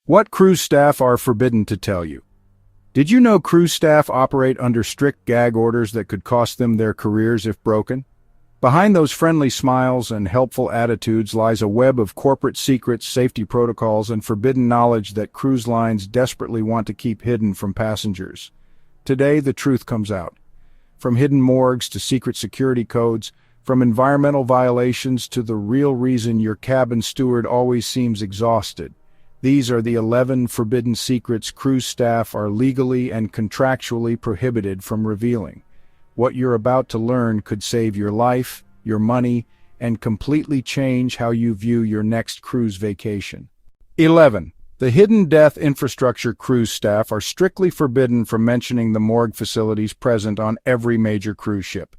What cruise staff are forbidden to tell you. Did you know cruise staff operate under strict gag orders that could cost them their careers if broken? Behind those friendly smiles and helpful attitudes lies a web of corporate secrets, safety protocols, and forbidden knowledge that cruise lines desperately want to keep hidden from passengers. Today, the truth comes out. From hidden morgues to secret security codes, from environmental violations to the real reason your cabin steward always seems exhausted. These are the 11 forbidden secrets cruise staff are legally and contractually prohibited from revealing. What you're about to learn could save your life, your money, and completely change how you view your next cruise vacation. 11. The hidden death infrastructure cruise staff are strictly forbidden from mentioning the morgue facilities present on every major cruise ship.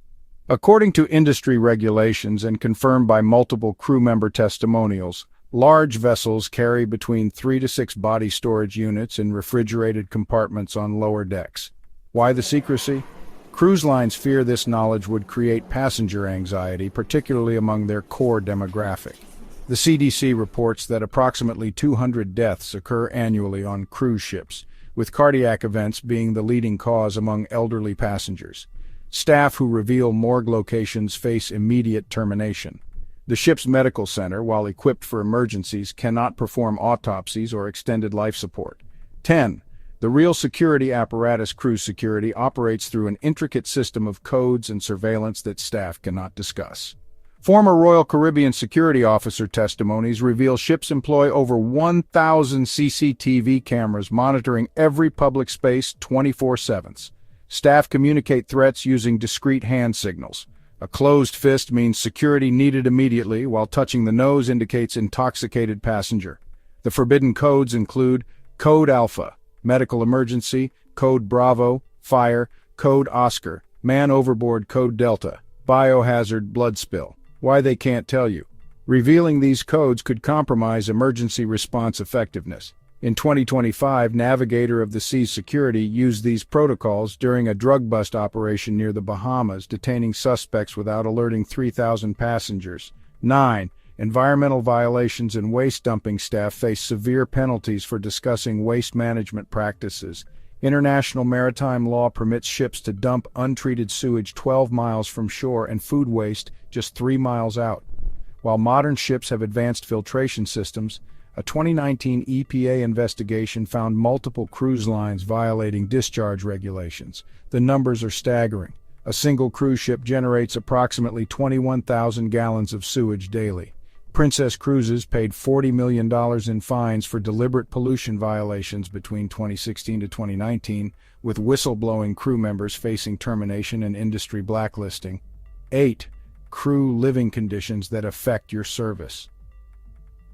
According to industry regulations and confirmed by multiple crew member testimonials, large vessels carry between 3 to 6 body storage units in refrigerated compartments on lower decks. Why the secrecy? Cruise lines fear this knowledge would create passenger anxiety, particularly among their core demographic. The CDC reports that approximately 200 deaths occur annually on cruise ships, with cardiac events being the leading cause among elderly passengers. Staff who reveal morgue locations face immediate termination. The ship's medical center, while equipped for emergencies, cannot perform autopsies or extended life support. 10. The real security apparatus cruise security operates through an intricate system of codes and surveillance that staff cannot discuss. Former Royal Caribbean security officer testimonies reveal ships employ over 1,000 CCTV cameras monitoring every public space 24/7. Staff communicate threats using discreet hand signals. A closed fist means security needed immediately, while touching the nose indicates intoxicated passenger. The forbidden codes include Code Alpha, medical emergency, Code Bravo, fire, Code Oscar, man overboard, Code Delta, biohazard, blood spill. Why they can't tell you. Revealing these codes could compromise emergency response effectiveness. In 2025, Navigator of the Seas Security used these protocols during a drug bust operation near the Bahamas, detaining suspects without alerting 3,000 passengers. 9. Environmental violations and waste dumping staff face severe penalties for discussing waste management practices. International maritime law permits ships to dump untreated sewage 12 miles from shore and food waste just 3 miles out. While modern ships have advanced filtration systems, a 2019 EPA investigation found multiple cruise lines violating discharge regulations. The numbers are staggering. A single cruise ship generates approximately 21,000 gallons of sewage daily. Princess Cruises paid $40 million in fines for deliberate pollution violations between 2016 to 2019, with whistleblowing crew members facing termination and industry blacklisting. 8. Crew living conditions that affect your service.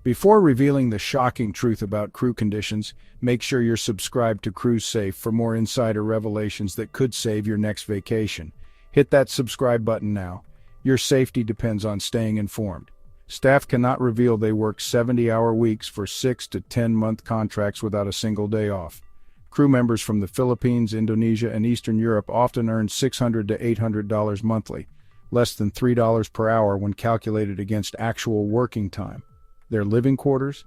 Before revealing the shocking truth about crew conditions, make sure you're subscribed to Cruise Safe for more insider revelations that could save your next vacation. Hit that subscribe button now. Your safety depends on staying informed. Staff cannot reveal they work 70-hour weeks for 6 to 10-month contracts without a single day off. Crew members from the Philippines, Indonesia, and Eastern Europe often earn $600 to $800 monthly, less than $3 per hour when calculated against actual working time. Their living quarters?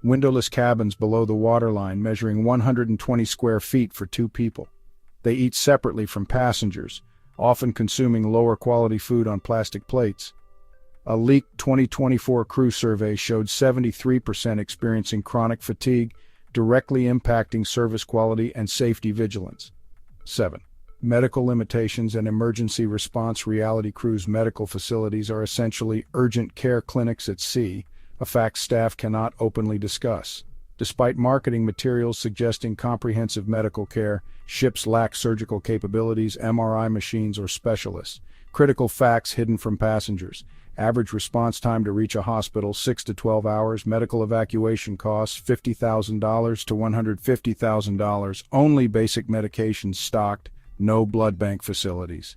Windowless cabins below the waterline measuring 120 square feet for 2 people. They eat separately from passengers, often consuming lower quality food on plastic plates. A leaked 2024 crew survey showed 73% experiencing chronic fatigue, directly impacting service quality and safety vigilance. 7. Medical limitations and emergency response. Reality cruise medical facilities are essentially urgent care clinics at sea, a fact staff cannot openly discuss. Despite marketing materials suggesting comprehensive medical care, ships lack surgical capabilities, MRI machines, or specialists. Critical facts hidden from passengers. Average response time to reach a hospital, 6 to 12 hours. Medical evacuation costs, $50,000 to $150,000. Only basic medications stocked, no blood bank facilities.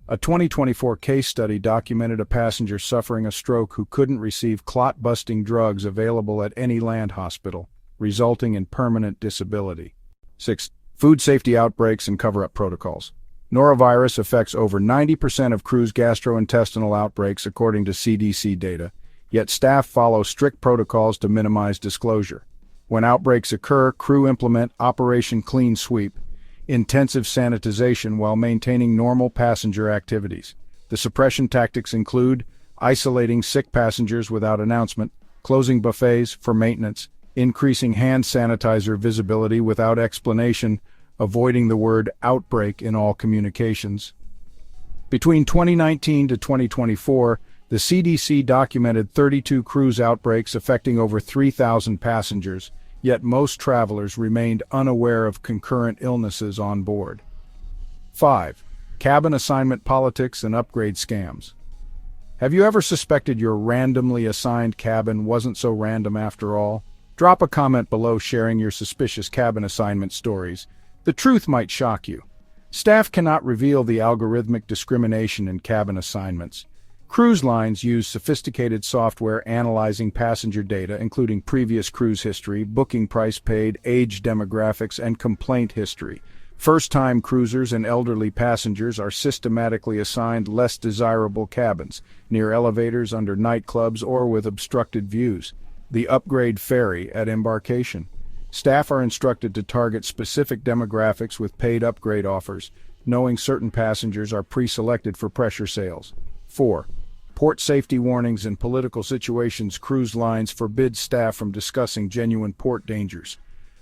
A 2024 case study documented a passenger suffering a stroke who couldn't receive clot-busting drugs available at any land hospital, resulting in permanent disability. 6. Food safety outbreaks and cover-up protocols. Norovirus affects over 90% of cruise gastrointestinal outbreaks according to CDC data, yet staff follow strict protocols to minimize disclosure. When outbreaks occur, crew implement Operation Clean Sweep, intensive sanitization while maintaining normal passenger activities. The suppression tactics include isolating sick passengers without announcement, closing buffets for maintenance, increasing hand sanitizer visibility without explanation, avoiding the word outbreak in all communications. Between 2019 to 2024, the CDC documented 32 cruise outbreaks affecting over 3,000 passengers, yet most travelers remained unaware of concurrent illnesses on board. 5. Cabin assignment politics and upgrade scams. Have you ever suspected your randomly assigned cabin wasn't so random after all? Drop a comment below sharing your suspicious cabin assignment stories. The truth might shock you. Staff cannot reveal the algorithmic discrimination in cabin assignments. Cruise lines use sophisticated software analyzing passenger data, including previous cruise history, booking price paid, age demographics, and complaint history. First-time cruisers and elderly passengers are systematically assigned less desirable cabins, near elevators, under nightclubs, or with obstructed views. The upgrade ferry at embarkation. Staff are instructed to target specific demographics with paid upgrade offers, knowing certain passengers are pre-selected for pressure sales. 4. Port safety warnings in political situations. Cruise lines forbid staff from discussing genuine port dangers.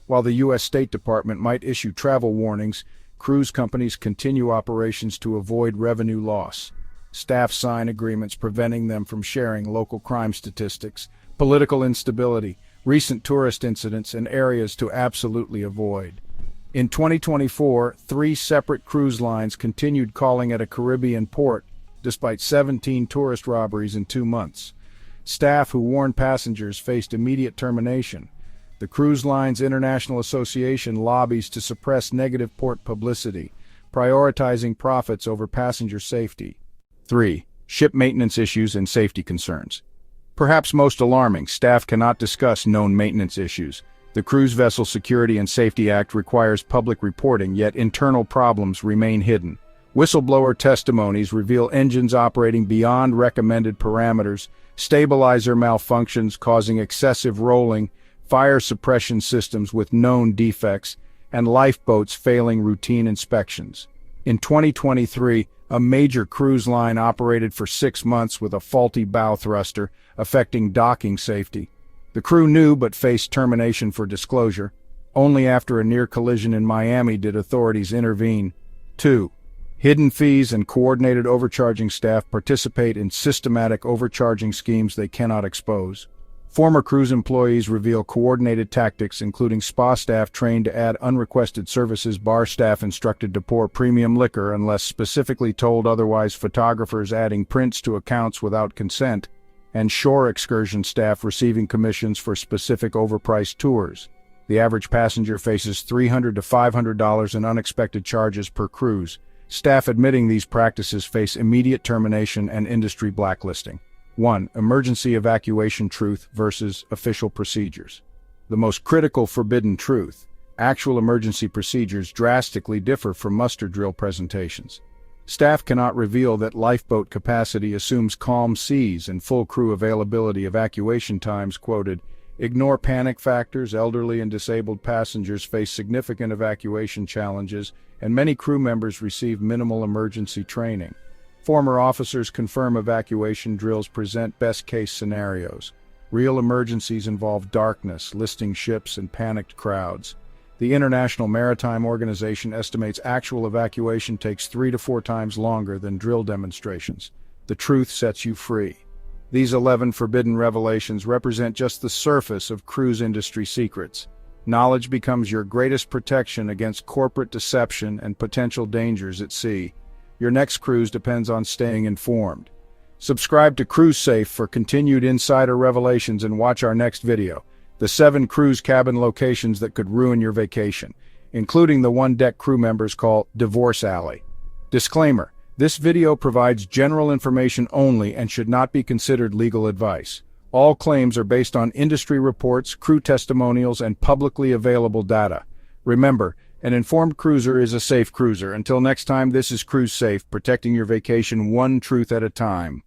While the U.S. State Department might issue travel warnings, cruise companies continue operations to avoid revenue loss. Staff sign agreements preventing them from sharing local crime statistics, political instability, recent tourist incidents, and areas to absolutely avoid. In 2024, 3 separate cruise lines continued calling at a Caribbean port, despite 17 tourist robberies in 2 months. Staff who warned passengers faced immediate termination. The Cruise Lines International Association lobbies to suppress negative port publicity, prioritizing profits over passenger safety. 3. Ship maintenance issues and safety concerns. Perhaps most alarming, staff cannot discuss known maintenance issues. The Cruise Vessel Security and Safety Act requires public reporting, yet internal problems remain hidden. Whistleblower testimonies reveal engines operating beyond recommended parameters, stabilizer malfunctions causing excessive rolling, fire suppression systems with known defects, and lifeboats failing routine inspections. In 2023, a major cruise line operated for 6 months with a faulty bow thruster, affecting docking safety. The crew knew but faced termination for disclosure. Only after a near collision in Miami did authorities intervene. 2. Hidden fees and coordinated overcharging. Staff participate in systematic overcharging schemes they cannot expose. Former cruise employees reveal coordinated tactics, including spa staff trained to add unrequested services, bar staff instructed to pour premium liquor unless specifically told otherwise, photographers adding prints to accounts without consent, and shore excursion staff receiving commissions for specific overpriced tours. The average passenger faces $300 to $500 in unexpected charges per cruise. Staff admitting these practices face immediate termination and industry blacklisting. 1. Emergency evacuation truth versus official procedures. The most critical forbidden truth: actual emergency procedures drastically differ from muster drill presentations. Staff cannot reveal that lifeboat capacity assumes calm seas and full crew availability. Evacuation times quoted: ignore panic factors, elderly and disabled passengers face significant evacuation challenges, and many crew members receive minimal emergency training. Former officers confirm evacuation drills present best-case scenarios. Real emergencies involve darkness, listing ships, and panicked crowds. The International Maritime Organization estimates actual evacuation takes 3 to 4 times longer than drill demonstrations. The truth sets you free. These 11 forbidden revelations represent just the surface of cruise industry secrets. Knowledge becomes your greatest protection against corporate deception and potential dangers at sea. Your next cruise depends on staying informed. Subscribe to Cruise Safe for continued insider revelations and watch our next video: the 7 cruise cabin locations that could ruin your vacation, including the one deck crew members call Divorce Alley. Disclaimer: this video provides general information only and should not be considered legal advice. All claims are based on industry reports, crew testimonials, and publicly available data. Remember, an informed cruiser is a safe cruiser. Until next time, this is Cruise Safe, protecting your vacation one truth at a time.